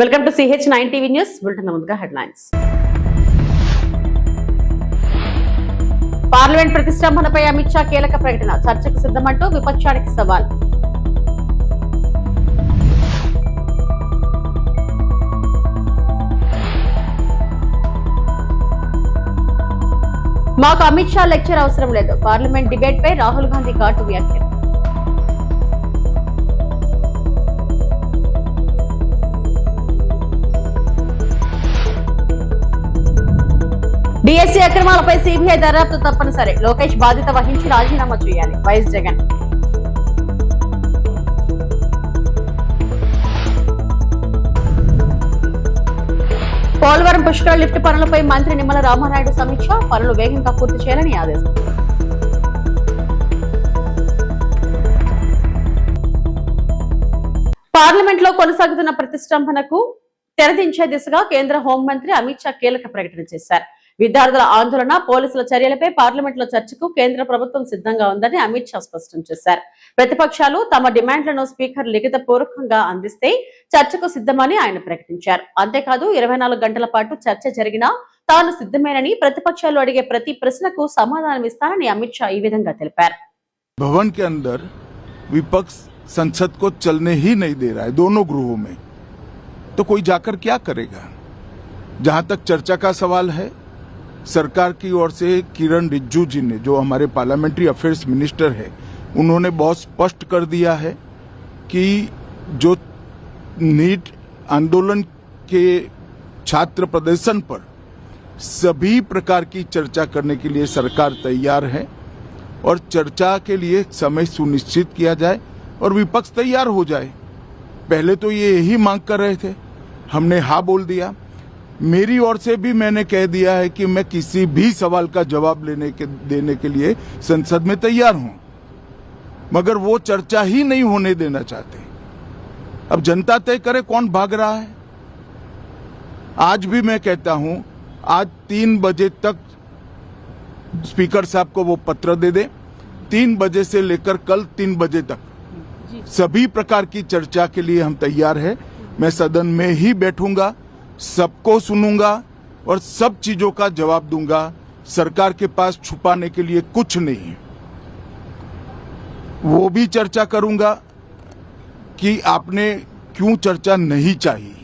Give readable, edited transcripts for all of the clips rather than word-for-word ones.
Welcome to CH9 TV news. Bulletin ముందుగా headlines. Parliament ప్రతిష్టంభనపై Amit Shah కీలక ప్రకటన, చర్చకు సిద్ధమంటూ విపక్షానికి సవాల్. మాకు అమిత్ షా లెక్చర్ అవసరం లేదు, పార్లమెంట్ డిబేట్ పై రాహుల్ గాంధీ ఘాటు వ్యాఖ్యలు. డిఎస్సీ అక్రమాలపై సిబిఐ దర్యాప్తు తప్పనిసరి, లోకేష్ బాధ్యత వహించి రాజీనామా చేయాలి, వైఎస్ జగన్. పోలవరం పుష్కర లిఫ్ట్ పనులపై మంత్రి నిమ్మల రామానాయుడు సమీక్ష, పనులు వేగంగా పూర్తి చేయాలని ఆదేశం. పార్లమెంట్ లో కొనసాగుతున్న ప్రతిష్టంభనకు తెరదించే దిశగా కేంద్ర హోంమంత్రి అమిత్ షా కీలక ప్రకటన చేశారు. విద్యార్థుల ఆందోళన, పోలీసుల చర్యలపై పార్లమెంట్ లో చర్చకు కేంద్ర ప్రభుత్వం సిద్ధంగా ఉందని అమిత్ షా స్పష్టం చేశారు. ప్రతిపక్షాలు తమ డిమాండ్లను స్పీకర్ లిఖిత పూర్వకంగా అందిస్తే చర్చకు సిద్ధమని ఆయన ప్రకటించారు. అంతేకాదు 24 గంటల పాటు చర్చ జరిగినా తాను సిద్ధమేనని, ప్రతిపక్షాలు అడిగే ప్రతి ప్రశ్నకు సమాధానం ఇస్తానని అమిత్ షా ఈ విధంగా తెలిపారు. भवन के अंदर विपक्ष संसद को चलने ही नहीं दे रहा है दोनों गृहों में, तो कोई जाकर क्या करेगा। जहां तक चर्चा का सवाल है, सरकार की ओर से किरण रिजिजू जी ने, जो हमारे पार्लियामेंट्री अफेयर्स मिनिस्टर है, उन्होंने बहुत स्पष्ट कर दिया है कि जो नीट आंदोलन के छात्र प्रदर्शन पर सभी प्रकार की चर्चा करने के लिए सरकार तैयार है और चर्चा के लिए समय सुनिश्चित किया जाए और विपक्ष तैयार हो जाए। पहले तो ये यही मांग कर रहे थे, हमने हाँ बोल दिया। मेरी ओर से भी मैंने कह दिया है कि मैं किसी भी सवाल का जवाब देने के लिए संसद में तैयार हूं, मगर वो चर्चा ही नहीं होने देना चाहते। अब जनता तय करे कौन भाग रहा है। आज भी मैं कहता हूं, आज 3 बजे तक स्पीकर साहब को वो पत्र दे दे, 3 बजे से लेकर कल 3 बजे तक सभी प्रकार की चर्चा के लिए हम तैयार हैं। मैं सदन में ही बैठूंगा, सबको सुनूंगा और सब चीजों का जवाब दूंगा। सरकार के पास छुपाने के लिए कुछ नहीं है। वो भी चर्चा करूंगा कि आपने क्यों चर्चा नहीं चाहिए।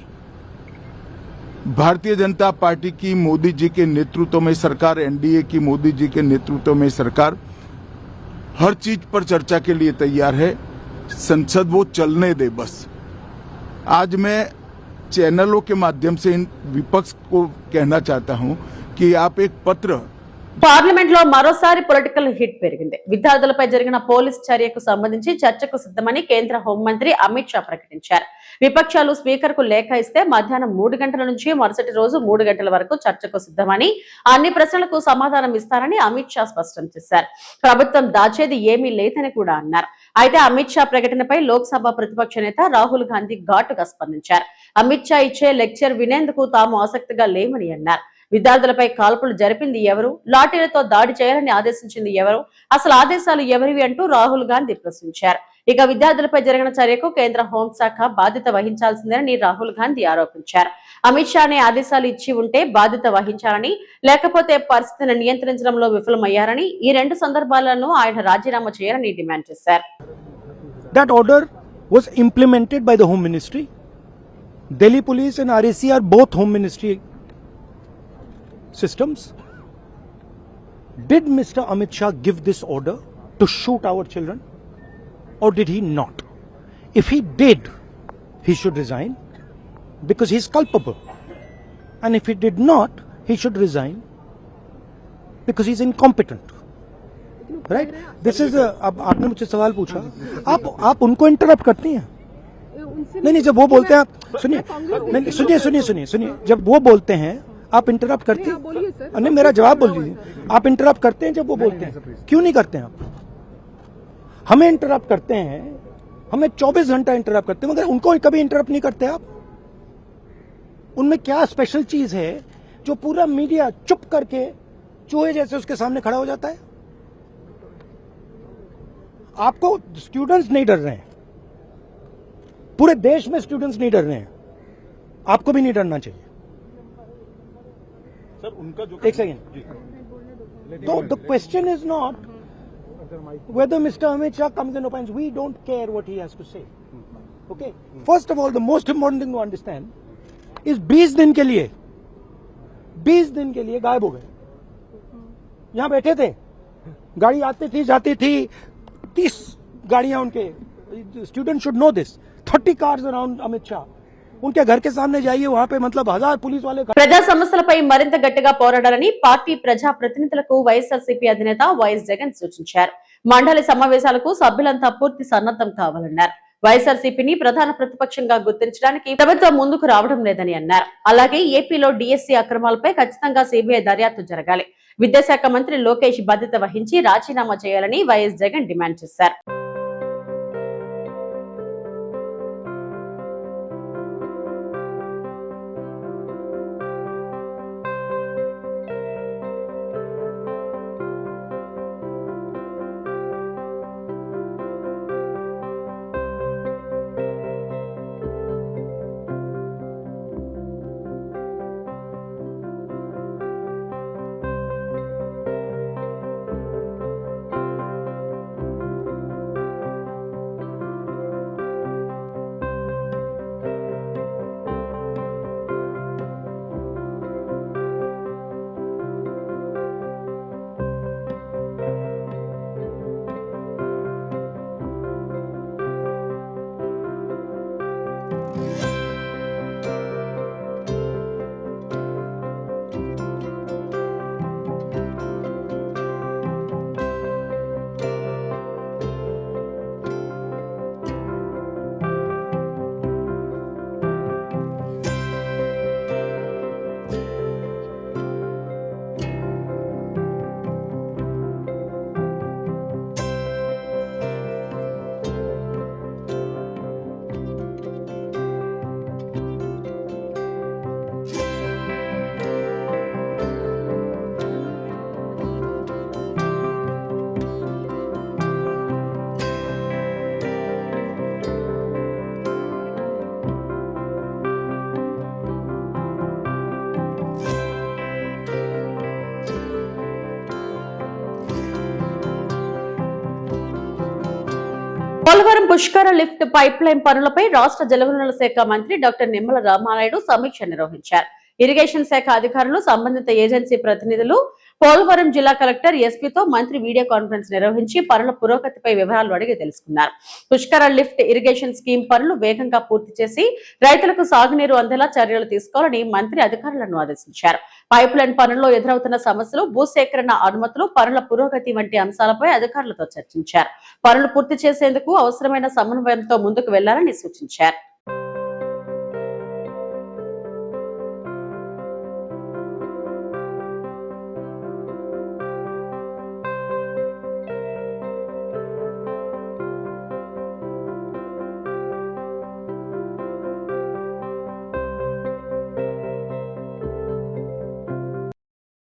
भारतीय जनता पार्टी की मोदी जी के नेतृत्व में सरकार, एनडीए की मोदी जी के नेतृत्व में सरकार हर चीज पर चर्चा के लिए तैयार है। संसद वो चलने दे बस। आज मैं चैनलों के माध्यम से इन विपक्ष को कहना चाहता हूं कि आप एक पत्र. పార్లమెంట్ లో మరోసారి పొలిటికల్ హిట్ పెరిగింది. విద్యార్థులపై జరిగిన పోలీస్ చర్యకు సంబంధించి చర్చకు సిద్ధమని కేంద్ర హోంమంత్రి అమిత్ షా ప్రకటించారు. విపక్షాలు స్పీకర్ కు లేఖ ఇస్తే మధ్యాహ్నం 3 గంటల నుంచి మరుసటి రోజు 3 గంటల వరకు చర్చకు సిద్ధమని, అన్ని ప్రశ్నలకు సమాధానం ఇస్తారని అమిత్ షా స్పష్టం చేశారు. ప్రభుత్వం దాచేది ఏమీ లేదని కూడా అన్నారు. అయితే అమిత్ షా ప్రకటనపై లోక్సభ ప్రతిపక్ష నేత రాహుల్ గాంధీ ఘాటుగా స్పందించారు. అమిత్ షా ఇచ్చే లెక్చర్ వినేందుకు తాము ఆసక్తిగా లేమని అన్నారు. విద్యార్థులపై కాల్పులు జరిపింది ఎవరు, లాఠీలతో దాడి చేయాలని ఆదేశించింది ఎవరు, అసలు ఆదేశాలు ఎవరివి అంటూ రాహుల్ గాంధీ ప్రశ్నించారు. ఇక విద్యార్థులపై జరిగిన చర్యకు కేంద్ర హోంశాఖ బాధ్యత వహించాల్సిందేనని రాహుల్ గాంధీ ఆరోపించారు. అమిత్ షానే ఆదేశాలు ఇచ్చి ఉంటే బాధ్యత వహించాలని, లేకపోతే పరిస్థితిని నియంత్రించడంలో విఫలమయ్యారని, ఈ 2 సందర్భాలను ఆయన రాజీనామా చేయాలని డిమాండ్ చేశారు. That order was implemented by the Home Ministry. Delhi Police and RAC are both Home Ministry systems. Did Mr. Amit Shah give this order to shoot our children, or did he not? If he did, he should resign because he is culpable, and if he did not, he should resign because he is incompetent. Right? This is अब आपने मुझसे सवाल पूछा, आप उनको interrupt करती हैं. नहीं, जब वो बोलते हैं, सुनिए, जब वो बोलते हैं आप इंटरप्ट करते हैं. नहीं, मेरा जवाब बोल लीजिए. आप इंटरप्ट करते हैं जब वो बोलते हैं, क्यों नहीं करते हैं आप? हमें इंटरप्ट करते हैं, हमें 24 घंटा इंटरप्ट करते हैं, मगर उनको कभी इंटरप्ट नहीं करते आप. उनमें क्या स्पेशल चीज है जो पूरा मीडिया चुप करके चूहे जैसे उसके सामने खड़ा हो जाता है? आपको स्टूडेंट्स नहीं डर रहे हैं, पूरे देश में स्टूडेंट्स नहीं डर रहे हैं. आपको भी नहीं डरना चाहिए। सर उनका जो एक second. So the question is not whether Mr. Amit Shah comes and opines. We don't care what he has to say. Okay. First of all, the most important thing to understand is 20 दिन के लिए गायब हो गए। यहाँ बैठे थे, गाड़ी आती थी जाती थी, 30 गाड़ियां उनके। Student should know this. 30 cars around Amit Shah. उनके घर के सामने जाइए, वहां पे मतलब 1000 पुलिस वाले। ప్రజా సమస్యలపై మరింత గట్టిగా పోరాడాలని పార్టీ ప్రజా ప్రతినిధులకు వైఎస్ఆర్సీపీ అధినేత వైఎస్ జగన్ సూచించారు. మండలి సమావేశాలకు సభ్యులంతా పూర్తి సన్నద్ధం కావాలన్నారు. వైఎస్ఆర్సీపీని ప్రధాన ప్రతిపక్షంగా గుర్తించడానికి ప్రభుత్వం ముందుకు రావడం లేదని అన్నారు. అలాగే ఏపీలో డిఎస్సీ అక్రమాలపై ఖచ్చితంగా సిబిఐ దర్యాప్తు జరగాలి. విద్యాశాఖ మంత్రి లోకేష్ బాధ్యత వహించి రాజీనామా చేయాలని వైఎస్ జగన్ డిమాండ్ చేశారు. పోలవరం పుష్కర లిఫ్ట్ పైప్ లైన్ పనులపై రాష్ట్ర జలవనరుల శాఖ మంత్రి డాక్టర్ నిమ్మల రామానాయుడు సమీక్ష నిర్వహించారు. ఇరిగేషన్ శాఖ అధికారులు, సంబంధిత ఏజెన్సీ ప్రతినిధులు, పోలవరం జిల్లా కలెక్టర్, ఎస్పీతో మంత్రి వీడియో కాన్ఫరెన్స్ నిర్వహించి పనుల పురోగతిపై వివరాలు అడిగి తెలుసుకున్నారు. పుష్కర లిఫ్ట్ ఇరిగేషన్ స్కీమ్ పనులు వేగంగా పూర్తి చేసి రైతులకు సాగునీరు అందేలా చర్యలు తీసుకోవాలని మంత్రి అధికారులను ఆదేశించారు. పైప్ లైన్ పనుల్లో ఎదురవుతున్న సమస్యలు, భూసేకరణ అనుమతులు, పనుల పురోగతి వంటి అంశాలపై అధికారులతో చర్చించారు. పనులు పూర్తి చేసేందుకు అవసరమైన సమన్వయంతో ముందుకు వెళ్లాలని సూచించారు.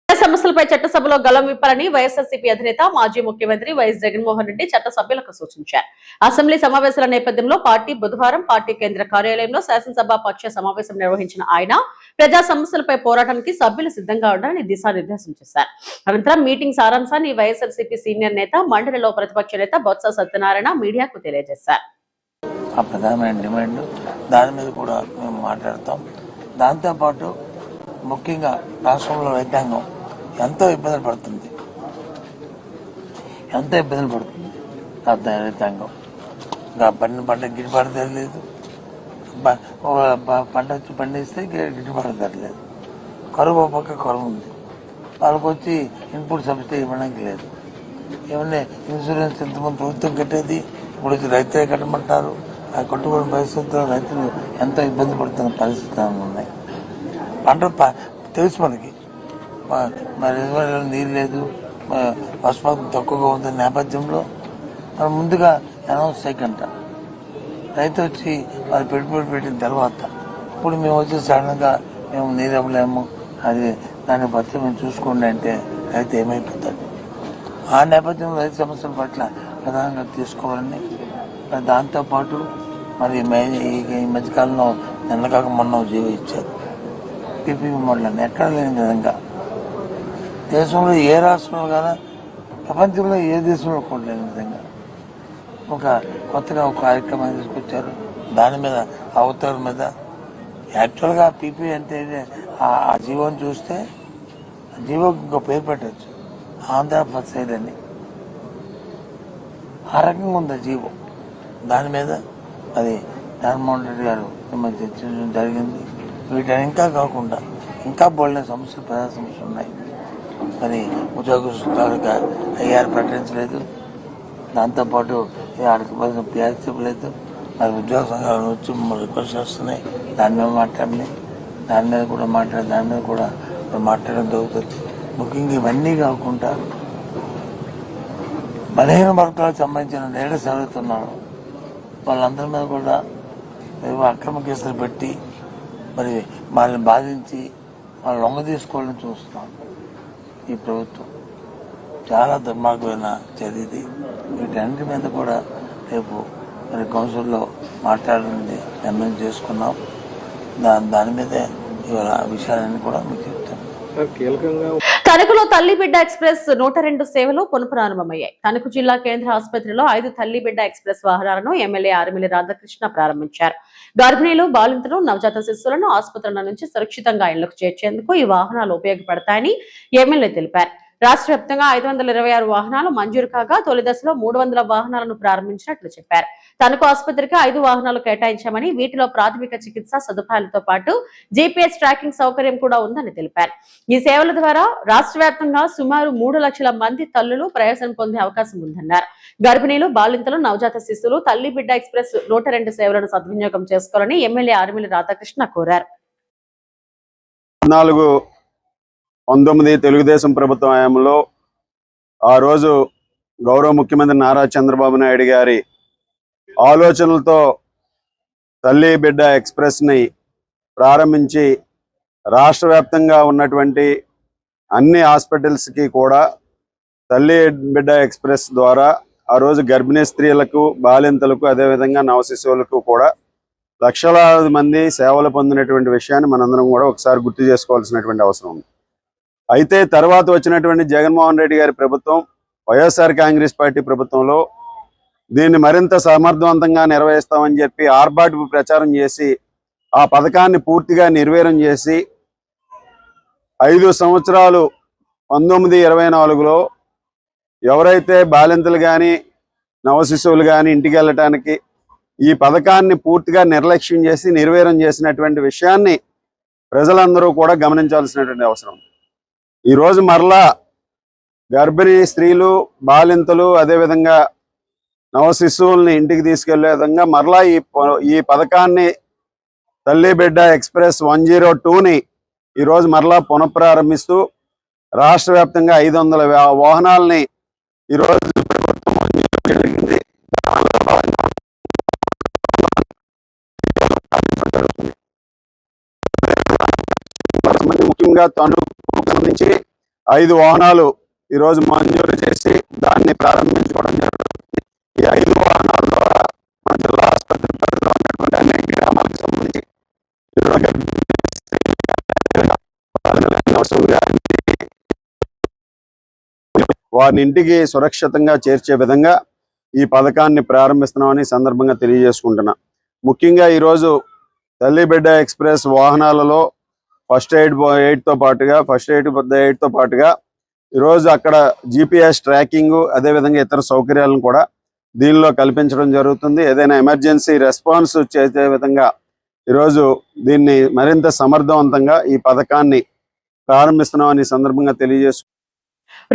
సమస్యలపై చట్టసభలో గలం విప్పాలని వైఎస్ఆర్సీపీ అధినేత, మాజీ ముఖ్యమంత్రి వైఎస్ జగన్మోహన్ రెడ్డి చట్టసభ్యులకు సూచించారు. అసెంబ్లీ సమావేశాల నేపథ్యంలో బుధవారం పార్టీ కేంద్ర కార్యాలయంలో శాసనసభ పక్ష సమావేశం నిర్వహించిన ఆయన ప్రజా సమస్యలపై పోరాటానికి సభ్యులు సిద్ధంగా ఉండాలని దిశానిర్దేశం చేశారు. అనంతరం మీటింగ్ సారాంశాన్ని వైఎస్ఆర్సీపీ సీనియర్ నేత, మండలిలో ప్రతిపక్ష నేత బొత్స సత్యనారాయణ మీడియాకు తెలియజేశారు. ప్రధానమైన డిమాండ్ దాని మీద కూడా మేము మాట్లాడతాం. దాంతోపాటు ముఖ్యంగా రాష్ట్రంలో రైతాంగం ఎంతో ఇబ్బందులు పడుతుంది. రైతాంగం పంట గిట్టుబాటు ధర లేదు, పంట వచ్చి పండిస్తే గిట్టుబాటు ధర లేదు, కరువు పక్క కరువు ఉంది, వాళ్ళకి వచ్చి ఇన్పుట్ సబ్సిడీ ఇవ్వడానికి లేదు. ఏమన్నా ఇన్సూరెన్స్ ఎంతమంది ప్రభుత్వం కట్టేది, ఇప్పుడు వచ్చి రైతులే కట్టమంటారు. ఆ కట్టుబడిన పరిస్థితుల్లో రైతులు ఎంతో ఇబ్బంది పడుతున్న పరిస్థితులు ఉన్నాయి. పంట తెలుసు మనకి, మరి నీరు లేదు, వర్షపాతం తక్కువగా ఉన్న నేపథ్యంలో మనం ముందుగా అనౌన్స్ చేయకంట రైతు వచ్చి వాళ్ళు పెట్టుబడి పెట్టిన తర్వాత ఇప్పుడు మేము వచ్చి సడన్గా మేము నీరు ఇవ్వలేము, అది దాన్ని బట్టి మేము చూసుకోండి అంటే రైతు ఏమైపోతాడు. ఆ నేపథ్యంలో రైతు సమస్యల పట్ల ప్రధానంగా తీసుకోవాలని, దాంతోపాటు మరి ఈ మధ్యకాలంలో నిన్న కాక మొన్న జీవో ఇచ్చారు పీపీపీ మోడల్ ఎక్కడ లేని విధంగా. దేశంలో ఏ రాష్ట్రంలో కానీ ప్రపంచంలో ఏ దేశంలో కూడా లేని విధంగా కొత్తగా ఒక కార్యక్రమాన్ని తీసుకొచ్చారు. దాని మీద అవతల మీద యాక్చువల్గా పీపీ అంటే ఆ జీవోని చూస్తే జీవోకి ఇంకో పేరు పెట్టచ్చు, ఆంధ్ర ఫసైల్ అని. ఆ రకంగా ఉంది జీవో. దాని మీద అది జగన్మోహన్ రెడ్డి గారు చర్చించడం జరిగింది. వీటిని ఇంకా కాకుండా ఇంకా బోల్డెన సమస్యలు, ప్రజా సమస్యలు ఉన్నాయి. మరి ఉద్యోగస్తులుగా ఐఆర్ ప్రకటించలేదు, దాంతోపాటు ఆడికి పిఆర్సీ లేదు. మరి ఉద్యోగ సంఘాల నుంచి రిక్వెస్ట్ చేస్తున్నాయి, దాని మీద మాట్లాడినాయి, దాని మీద కూడా మాట్లాడడం జరుగుతుంది. ముఖ్యంగా ఇవన్నీ కాకుండా బలహీన వర్గాలకు సంబంధించిన లీడర్స్ ఎవరైతే ఉన్నారో వాళ్ళందరి మీద కూడా అక్రమ కేసులు పెట్టి మరి వాళ్ళని బాధించి వాళ్ళు లొంగ తీసుకోవాలని చూస్తున్నాం. ఈ ప్రభుత్వం చాలా దుర్మార్గమైన చర్య ఇది. వీటన్నిటి మీద కూడా రేపు మరి కౌన్సిల్లో మాట్లాడింది నిర్ణయం చేసుకున్నాం. దాని మీదే ఇవాళ విషయాలన్నీ కూడా మీకు చెప్తాను. తణుకులో తల్లి బిడ్డ ఎక్స్ప్రెస్ 102 సేవలు పునఃప్రారంభమయ్యాయి. తణుకు జిల్లా కేంద్ర ఆసుపత్రిలో 5 తల్లి బిడ్డ ఎక్స్ప్రెస్ వాహనాలను ఎమ్మెల్యే ఆర్మిల్లి రాధాకృష్ణ ప్రారంభించారు. గర్భిణీలు, బాలింతలు, నవజాత శిశువులను ఆసుపత్రుల నుంచి సురక్షితంగా ఇళ్లకు చేర్చేందుకు ఈ వాహనాలు ఉపయోగపడతాయని ఎమ్మెల్యే తెలిపారు. రాష్ట్ర వ్యాప్తంగా 526 వాహనాలు మంజూరు కాగా తొలి దశలో 300 వాహనాలను ప్రారంభించినట్లు చెప్పారు. తణుకు ఆసుపత్రికి 5 వాహనాలు కేటాయించామని, వీటిలో ప్రాథమిక చికిత్స సదుపాయాలతో పాటు జీపీఎస్ ట్రాకింగ్ సౌకర్యం కూడా ఉందని తెలిపారు. ఈ సేవల ద్వారా రాష్ట్ర వ్యాప్తంగా సుమారు 3 లక్షల మంది తల్లులు ప్రయోజనం పొందే అవకాశం ఉందన్నారు. గర్భిణీలు, బాలింతలు, నవజాత శిశువులు తల్లి బిడ్డ ఎక్స్ప్రెస్ 102 సేవలను సద్వినియోగం చేసుకోవాలని ఎమ్మెల్యే ఆర్మిల్లి రాధాకృష్ణ కోరారు. 19 తెలుగుదేశం ప్రభుత్వం హయాంలో ఆ రోజు గౌరవ ముఖ్యమంత్రి నారా చంద్రబాబు నాయుడు గారి ఆలోచనలతో తల్లి బిడ్డ ఎక్స్ప్రెస్ని ప్రారంభించి రాష్ట్ర వ్యాప్తంగా ఉన్నటువంటి అన్ని హాస్పిటల్స్కి కూడా తల్లి బిడ్డ ఎక్స్ప్రెస్ ద్వారా ఆ రోజు గర్భిణీ స్త్రీలకు, బాలింతలకు, అదేవిధంగా నవశిశువులకు కూడా లక్షలాది మంది సేవలు పొందినటువంటి విషయాన్ని మనందరం కూడా ఒకసారి గుర్తు చేసుకోవాల్సినటువంటి అవసరం ఉంది. అయితే తర్వాత వచ్చినటువంటి జగన్మోహన్ రెడ్డి గారి ప్రభుత్వం, వైఎస్ఆర్ కాంగ్రెస్ పార్టీ ప్రభుత్వంలో దీన్ని మరింత సమర్థవంతంగా నిర్వహిస్తామని చెప్పి ఆర్భాటపు ప్రచారం చేసి ఆ పథకాన్ని పూర్తిగా నిర్వీర్యం చేసి 5 సంవత్సరాలు 1924లో ఎవరైతే బాలింతలు కానీ నవశిశువులు కానీ ఇంటికి వెళ్ళటానికి ఈ పథకాన్ని పూర్తిగా నిర్లక్ష్యం చేసి నిర్వీర్యం చేసినటువంటి విషయాన్ని ప్రజలందరూ కూడా గమనించాల్సినటువంటి అవసరం. ఈరోజు మరలా గర్భిణీ స్త్రీలు, బాలింతలు, అదేవిధంగా నవశిశువుల్ని ఇంటికి తీసుకెళ్లే విధంగా మరలా ఈ పథకాన్ని తల్లి బిడ్డ ఎక్స్ప్రెస్ 102ని ఈరోజు మరలా పునఃప్రారంభిస్తూ రాష్ట్ర వ్యాప్తంగా 500 వాహనాలని ఈరోజు ప్రభుత్వం జరిగింది. ముఖ్యంగా తణుకు సంబంధించి 5 వాహనాలు ఈరోజు మంజూరు చేసి దాన్ని ప్రారంభించుకోవడం జరుగుతుంది. ఈ 5 వాహనాల ద్వారా మన జిల్లా ఆసుపత్రి పరిధిలో ఉన్నటువంటి అనేక గ్రామాలకు సంబంధించి వారిని ఇంటికి సురక్షితంగా చేర్చే విధంగా ఈ పథకాన్ని ప్రారంభిస్తున్నామని సందర్భంగా తెలియజేసుకుంటున్నా. ముఖ్యంగా ఈరోజు తల్లి బిడ్డ ఎక్స్ప్రెస్ వాహనాలలో ఫస్ట్ ఎయిడ్తో పాటుగా ఈరోజు అక్కడ జీపీఎస్ ట్రాకింగ్, అదేవిధంగా ఇతర సౌకర్యాలను కూడా దీనిలో కల్పించడం జరుగుతుంది. ఏదైనా ఎమర్జెన్సీ రెస్పాన్స్ చేసే విధంగా ఈరోజు దీన్ని మరింత సమర్థవంతంగా ఈ పథకాన్ని ప్రారంభిస్తున్నామని సందర్భంగా తెలియజేసు.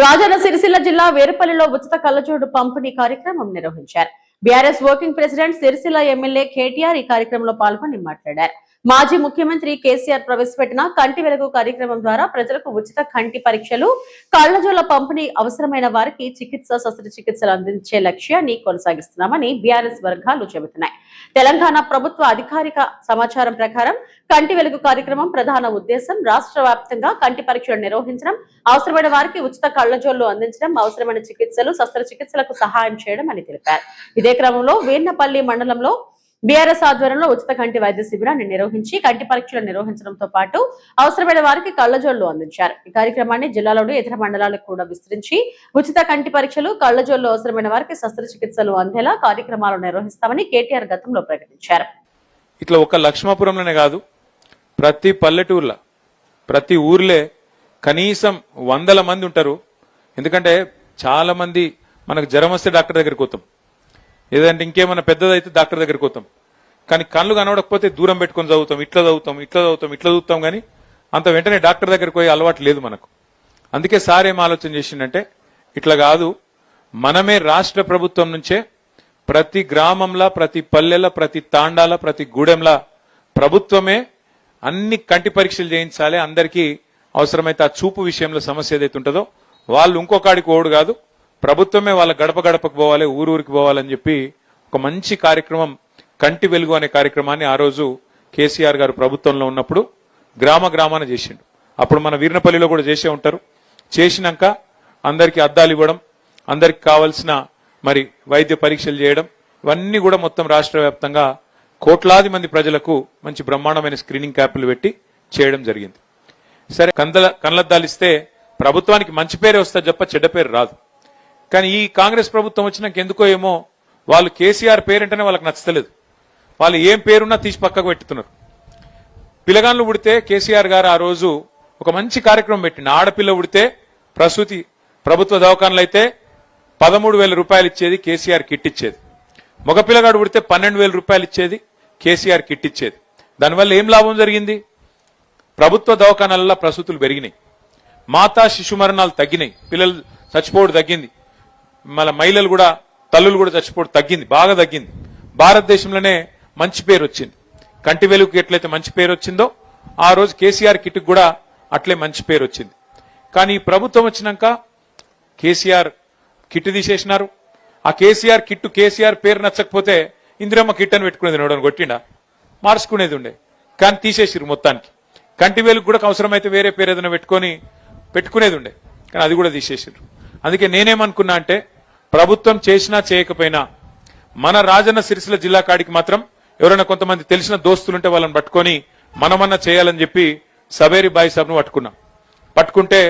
రాజన్న సిరిసిల్ల జిల్లా వేరుపల్లిలో ఉచిత కళ్ళజోడు పంపిణీ కార్యక్రమం నిర్వహించారు. BRS working president Sircilla MLA KTR ఈ కార్యక్రమంలో పాల్గొని మాట్లాడారు. మాజీ ముఖ్యమంత్రి కేసీఆర్ ప్రవేశపెట్టిన కంటి వెలుగు కార్యక్రమం ద్వారా ప్రజలకు ఉచిత కంటి పరీక్షలు, కళ్లజోళ్ల పంపిణీ, అవసరమైన వారికి చికిత్స, శస్త్రచికిత్సలు అందించే లక్ష్యాన్ని కొనసాగిస్తున్నామని బీఆర్ఎస్ వర్గాలు చెబుతున్నాయి. తెలంగాణ ప్రభుత్వ అధికారిక సమాచారం ప్రకారం కంటి వెలుగు కార్యక్రమం ప్రధాన ఉద్దేశం రాష్ట్ర వ్యాప్తంగా కంటి పరీక్షలు నిర్వహించడం, అవసరమైన వారికి ఉచిత కళ్లజోళ్లు అందించడం, అవసరమైన చికిత్సలు, శస్త్రచికిత్సలకు సహాయం చేయడం అని తెలిపారు. ఇదే క్రమంలో వీర్నపల్లి మండలంలో బీఆర్ఎస్ ఆధ్వర్యంలో ఉచిత కంటి వైద్య శిబిరాన్ని నిర్వహించి కంటి పరీక్షలు నిర్వహించడంతో పాటు అవసరమైన వారికి కళ్లజోళ్లు అందించారు. ఈ కార్యక్రమాన్ని జిల్లాలోని ఇతర మండలాలకు కూడా విస్తరించి ఉచిత కంటి పరీక్షలు, కళ్లజోళ్లు అవసరమైన వారికి శస్త్రచికిత్సలు అందేలా కార్యక్రమాలు నిర్వహిస్తామని కేటీఆర్ గతంలో ప్రకటించారు. ఇట్లా ఒక లక్ష్మాపురంలోనే కాదు, ప్రతి పల్లెటూర్లో ప్రతి ఊర్లే కనీసం 100 మంది ఉంటారు. ఎందుకంటే చాలా మంది మనకు జ్వరం వస్తే డాక్టర్ దగ్గరికి పోతాం, ఏదంటే ఇంకేమైనా పెద్దదైతే డాక్టర్ దగ్గరికి పోతాం. కానీ కళ్ళు కనబడకపోతే దూరం పెట్టుకొని చదువుతాం, ఇట్లా చదువుతాం కానీ అంత వెంటనే డాక్టర్ దగ్గరికి పోయే అలవాటు లేదు మనకు. అందుకే సార్ ఏం ఆలోచన చేసిందంటే ఇట్లా కాదు, మనమే రాష్ట్ర ప్రభుత్వం నుంచే ప్రతి గ్రామంలో, ప్రతి పల్లెల, ప్రతి తాండాల, ప్రతి గూడెంలా ప్రభుత్వమే అన్ని కంటి పరీక్షలు చేయించాలి. అందరికీ అవసరమైతే ఆ చూపు విషయంలో సమస్య ఏదైతే ఉంటుందో వాళ్ళు ఇంకొకడికి ఓడు కాదు, ప్రభుత్వమే వాళ్ళ గడప గడపకు పోవాలి, ఊరికి పోవాలని చెప్పి ఒక మంచి కార్యక్రమం కంటి వెలుగు అనే కార్యక్రమాన్ని ఆ రోజు కేసీఆర్ గారు ప్రభుత్వంలో ఉన్నప్పుడు గ్రామాన చేసిండు. అప్పుడు మన వీర్నపల్లిలో కూడా చేసే ఉంటారు. చేసినాక అందరికీ అద్దాలు ఇవ్వడం, అందరికి కావాల్సిన మరి వైద్య పరీక్షలు చేయడం, ఇవన్నీ కూడా మొత్తం రాష్ట్ర వ్యాప్తంగా కోట్లాది మంది ప్రజలకు మంచి బ్రహ్మాండమైన స్క్రీనింగ్ క్యాంపులు పెట్టి చేయడం జరిగింది. సరే, కళ్ళద్దాలు ఇస్తే ప్రభుత్వానికి మంచి పేరే వస్తుంది తప్ప చెడ్డ పేరు రాదు. కానీ ఈ కాంగ్రెస్ ప్రభుత్వం వచ్చినాక ఎందుకో ఏమో వాళ్ళు కేసీఆర్ పేరంటేనే వాళ్ళకి నచ్చలేదు. వాళ్ళు ఏం పేరున్నా తీసి పక్కకు పెట్టుతున్నారు. పిల్లగాళ్ళు పుడితే కేసీఆర్ గారు ఆ రోజు ఒక మంచి కార్యక్రమం పెట్టిండు. ఆడపిల్ల పుడితే ప్రసూతి ప్రభుత్వ దవాఖానలు అయితే 13,000 రూపాయలు ఇచ్చేది, కేసీఆర్ కిట్ ఇచ్చేది. మగపిల్లగాడు పుడితే 12,000 రూపాయలు ఇచ్చేది, కేసీఆర్ కిట్ ఇచ్చేది. దానివల్ల ఏం లాభం జరిగింది? ప్రభుత్వ దవాఖానాలలో ప్రసూతులు పెరిగినాయి, మాతా శిశు మరణాలు తగ్గినాయి, పిల్లలు చచ్చిపోవడం తగ్గింది, మళ్ళీ మహిళలు కూడా తల్లులు కూడా చచ్చిపోవడం తగ్గింది, బాగా తగ్గింది. భారతదేశంలోనే మంచి పేరు వచ్చింది. కంటి వెలుగుకి ఎట్లయితే మంచి పేరు వచ్చిందో ఆ రోజు కేసీఆర్ కిట్ కూడా అట్లే మంచి పేరు వచ్చింది. కానీ ఈ ప్రభుత్వం వచ్చినాక కేసీఆర్ కిట్ తీసేసినారు. ఆ కేసీఆర్ కిట్టు కేసీఆర్ పేరు నచ్చకపోతే ఇందిరమ్మ కిట్ అని పెట్టుకునేది, నోడని కొట్టిండా, మార్చుకునేది ఉండే. కానీ తీసేసిరు మొత్తానికి. కంటి వెలుగు కూడా అవసరమైతే వేరే పేరు ఏదైనా పెట్టుకునేది ఉండే, కానీ అది కూడా తీసేసిరు. అందుకే నేనేమనుకున్నా అంటే ప్రభుత్వం చేసినా చేయకపోయినా మన రాజన్న సిరిసిల్ల జిల్లా కాడికి మాత్రం ఎవరైనా కొంతమంది తెలిసిన దోస్తులుంటే వాళ్ళని పట్టుకొని మనమన్నా చేయాలని చెప్పి సవేరి బాయి సాబ్ను పట్టుకుంటే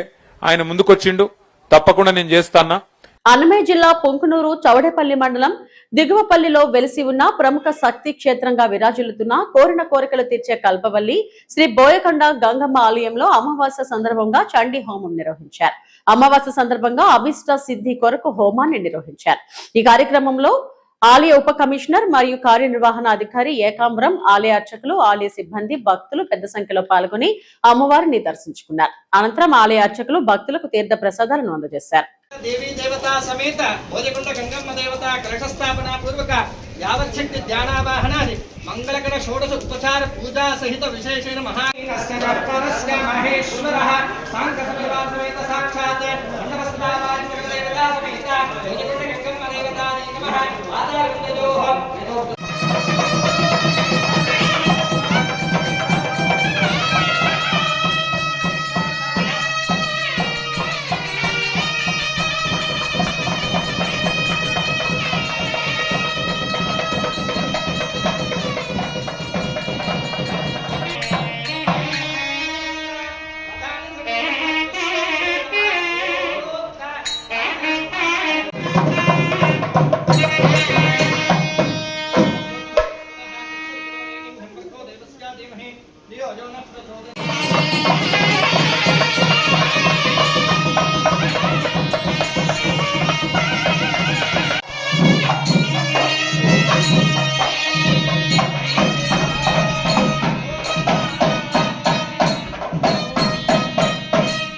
ఆయన ముందుకొచ్చిండు. తప్పకుండా నేను చేస్తానా. అన్నమయ్య జిల్లా పొంకునూరు చౌడేపల్లి మండలం దిగువపల్లిలో వెలిసి ఉన్న ప్రముఖ శక్తి క్షేత్రంగా విరాజిల్లుతున్న కోరిన కోరికలు తీర్చే కల్పవల్లి శ్రీ బోయకొండ గంగమ్మ ఆలయంలో అమావాస్య సందర్భంగా చండీ హోమం నిర్వహించారు. అమావాస్య సందర్భంగా అభిష్ట సిద్ధి కొరకు హోమాన్ని నిర్వహించారు. ఈ కార్యక్రమంలో ఆలయ ఉప కమిషనర్ మరియు కార్యనిర్వహణ అధికారి ఏకాంబరం, ఆలయ అర్చకులు, ఆలయ సిబ్బంది, భక్తులు పెద్ద సంఖ్యలో పాల్గొని అమ్మవారిని దర్శించుకున్నారు. అనంతరం ఆలయ అర్చకులు భక్తులకు తీర్థ ప్రసాదాలను అందజేశారు. దేవీ దేవతా సమేత బోయకొండ గంగమ్మ దేవత కలశస్థాపన పూర్వక యావచ్చక్తి ధ్యానావాహనాది మంగళకర షోడశ ఉపచార పూజా సహిత విశేషణ మహాస్య మహేశ్వరః సాంకసపరివార సమేత సాక్షాత్ మండపస్థాపన దేవతా సమేత బోయకొండ గంగమ్మ దేవతాయే నమః ఆదాయంతయోః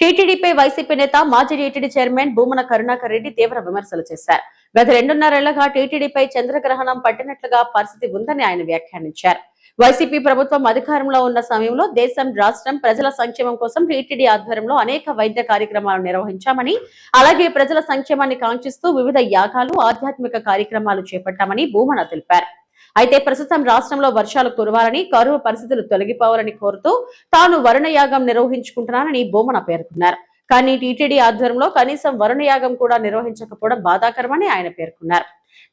టీటీడీపై వైసీపీ నేత మాజీ టీటీడీ చైర్మన్ భూమన కరుణాకర్ రెడ్డి తీవ్ర విమర్శలు చేశారు. గత 2.5 ఏళ్లుగా టీటీడీపై చంద్రగ్రహణం పట్టినట్లుగా పరిస్థితి ఉందని ఆయన వ్యాఖ్యానించారు. వైసీపీ ప్రభుత్వం అధికారంలో ఉన్న సమయంలో దేశం, రాష్ట్రం ప్రజల సంక్షేమం కోసం టీటీడీ ఆధ్వర్యంలో అనేక వైద్య కార్యక్రమాలు నిర్వహించామని, అలాగే ప్రజల సంక్షేమాన్ని కాంక్షిస్తూ వివిధ యాగాలు, ఆధ్యాత్మిక కార్యక్రమాలు చేపట్టామని భూమన తెలిపారు. అయితే ప్రస్తుతం రాష్ట్రంలో వర్షాలు కురవాలని, కరువు పరిస్థితులు తొలగిపోవాలని కోరుతూ తాను వరుణయాగం నిర్వహించుకుంటున్నానని భూమన పేర్కొన్నారు. కానీ టీటీడీ ఆధ్వర్యంలో కనీసం వరుణయాగం కూడా నిర్వహించకపోవడం బాధాకరమని ఆయన పేర్కొన్నారు.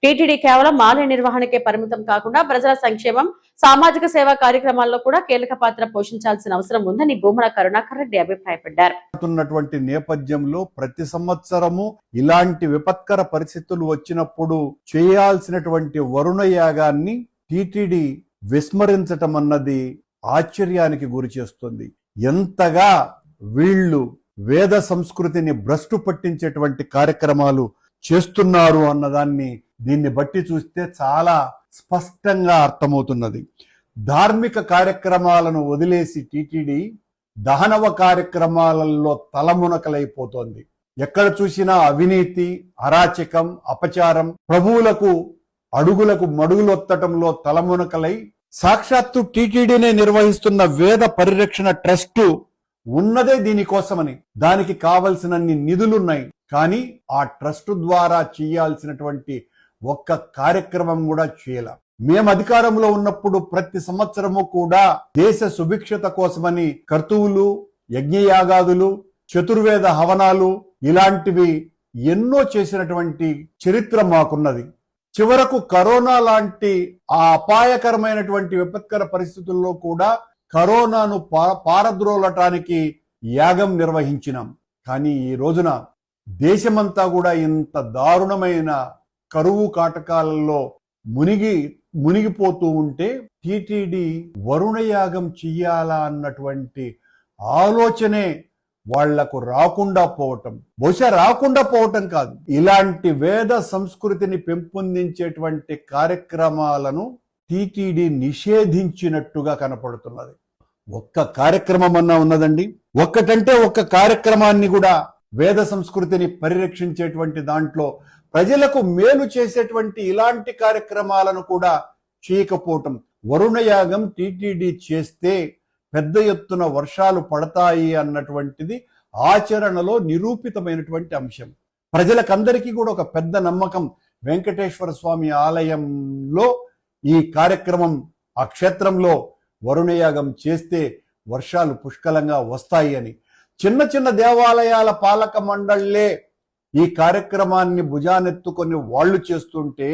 టీటీడీ కేవలం ఆలయ నిర్వహణకే పరిమితం కాకుండా ప్రజల సంక్షేమం, సామాజిక సేవా కార్యక్రమాల్లో కూడా కీలక పాత్ర పోషించాల్సిన అవసరం ఉందని భూమన కరుణాకర్ రెడ్డి అభిప్రాయపడ్డారు. నేపథ్యంలో ప్రతి సంవత్సరము ఇలాంటి విపత్కర పరిస్థితులు వచ్చినప్పుడు చేయాల్సినటువంటి వరుణ యాగాన్ని టీటీడీ విస్మరించటం అన్నది ఆశ్చర్యానికి గురి చేస్తుంది. ఎంతగా వీళ్ళు వేద సంస్కృతిని భ్రష్టు పట్టించేటువంటి కార్యక్రమాలు చేస్తున్నారు అన్నదాన్ని దీన్ని బట్టి చూస్తే చాలా స్పష్టంగా అర్థమవుతున్నది. ధార్మిక కార్యక్రమాలను వదిలేసి టీటీడీ దహనవ కార్యక్రమాలలో తలమునకలైపోతోంది. ఎక్కడ చూసినా అవినీతి, అరాచకం, అపచారం, ప్రభువులకు అడుగులకు మడుగులొత్తటంలో తలమునకలై సాక్షాత్తు టీటీడీనే నిర్వహిస్తున్న వేద పరిరక్షణ ట్రస్టు ఉన్నదే దీనికోసమని. దానికి కావలసినన్ని నిధులున్నాయి, కానీ ఆ ట్రస్ట్ ద్వారా చేయాల్సినటువంటి ఒక్క కార్యక్రమం కూడా చేయాల. మేము అధికారంలో ఉన్నప్పుడు ప్రతి సంవత్సరము కూడా దేశ సుభిక్షత కోసమని కర్తువులు, యజ్ఞయాగాదులు, చతుర్వేద హవనాలు ఇలాంటివి ఎన్నో చేసినటువంటి చరిత్ర మాకున్నది. చివరకు కరోనా లాంటి ఆ అపాయకరమైనటువంటి విపత్కర పరిస్థితుల్లో కూడా కరోనాను పారద్రోలటానికి యాగం నిర్వహించినాం. కానీ ఈ రోజున దేశమంతా కూడా ఇంత దారుణమైన కరువు కాటకాలలో మునిగిపోతూ ఉంటే టీటీడీ వరుణ యాగం చెయ్యాలా అన్నటువంటి ఆలోచనే వాళ్లకు రాకుండా పోవటం, బహుశా రాకుండా పోవటం కాదు, ఇలాంటి వేద సంస్కృతిని పెంపొందించేటువంటి కార్యక్రమాలను టీటీడీ నిషేధించినట్టుగా కనపడుతున్నది. ఒక్క కార్యక్రమం అన్నా ఉన్నదండి? ఒక్కటంటే ఒక్క కార్యక్రమాన్ని కూడా వేద సంస్కృతిని పరిరక్షించేటువంటి దాంట్లో ప్రజలకు మేలు చేసేటువంటి ఇలాంటి కార్యక్రమాలను కూడా చేయకపోవటం. వరుణ యాగం టీటీడీ చేస్తే పెద్ద ఎత్తున వర్షాలు పడతాయి అన్నటువంటిది ఆచరణలో నిరూపితమైనటువంటి అంశం. ప్రజలకందరికీ కూడా ఒక పెద్ద నమ్మకం, వెంకటేశ్వర స్వామి ఆలయంలో ఈ కార్యక్రమం, ఆ క్షేత్రంలో వరుణయాగం చేస్తే వర్షాలు పుష్కలంగా వస్తాయి అని. చిన్న చిన్న దేవాలయాల పాలక మండళ్లే ఈ కార్యక్రమాన్ని భుజానెత్తుకొని వాళ్ళు చేస్తుంటే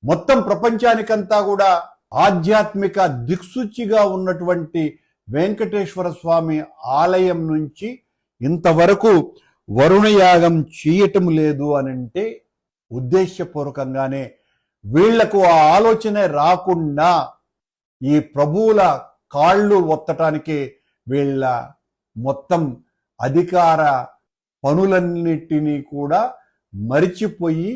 మొత్తం ప్రపంచానికంతా కూడా ఆధ్యాత్మిక దిక్సూచిగా ఉన్నటువంటి వెంకటేశ్వర స్వామి ఆలయం నుంచి ఇంతవరకు వరుణయాగం చేయటం లేదు అనంటే ఉద్దేశపూర్వకంగానే వీళ్లకు ఆ ఆలోచనే రాకుండా ఈ ప్రభువుల కాళ్ళు ఒత్తటానికి వీళ్ళ మొత్తం అధికార పనులన్నిటినీ కూడా మరిచిపోయి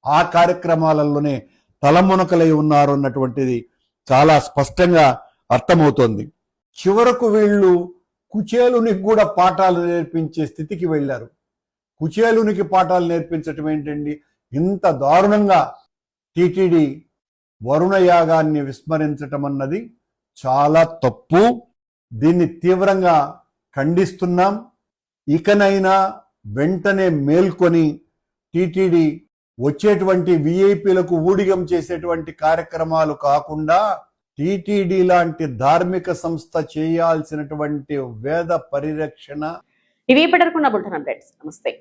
ఆ కార్యక్రమాలలోనే తలమునకలై ఉన్నారు అన్నటువంటిది చాలా స్పష్టంగా అర్థమవుతోంది. చివరకు వీళ్ళు కుచేలునికి కూడా పాఠాలు నేర్పించే స్థితికి వెళ్ళారు. కుచేలునికి పాఠాలు నేర్పించటం ఏంటండి? ఇంత దారుణంగా టీటీడీ వరుణ యాగాన్ని విస్మరించటం అన్నది చాలా తప్పు. దీన్ని తీవ్రంగా ఖండిస్తున్నాం. ఇకనైనా వెంటనే మేల్కొని టీటీడీ వచ్చేటువంటి విఐపీలకు ఊడిగం చేసేటువంటి కార్యక్రమాలు కాకుండా టీటీడీ లాంటి ధార్మిక సంస్థ చేయాల్సినటువంటి వేద పరిరక్షణ. ఇవి ఇప్పటివరకున్న బులెటిన్ అప్డేట్స్. నమస్తే.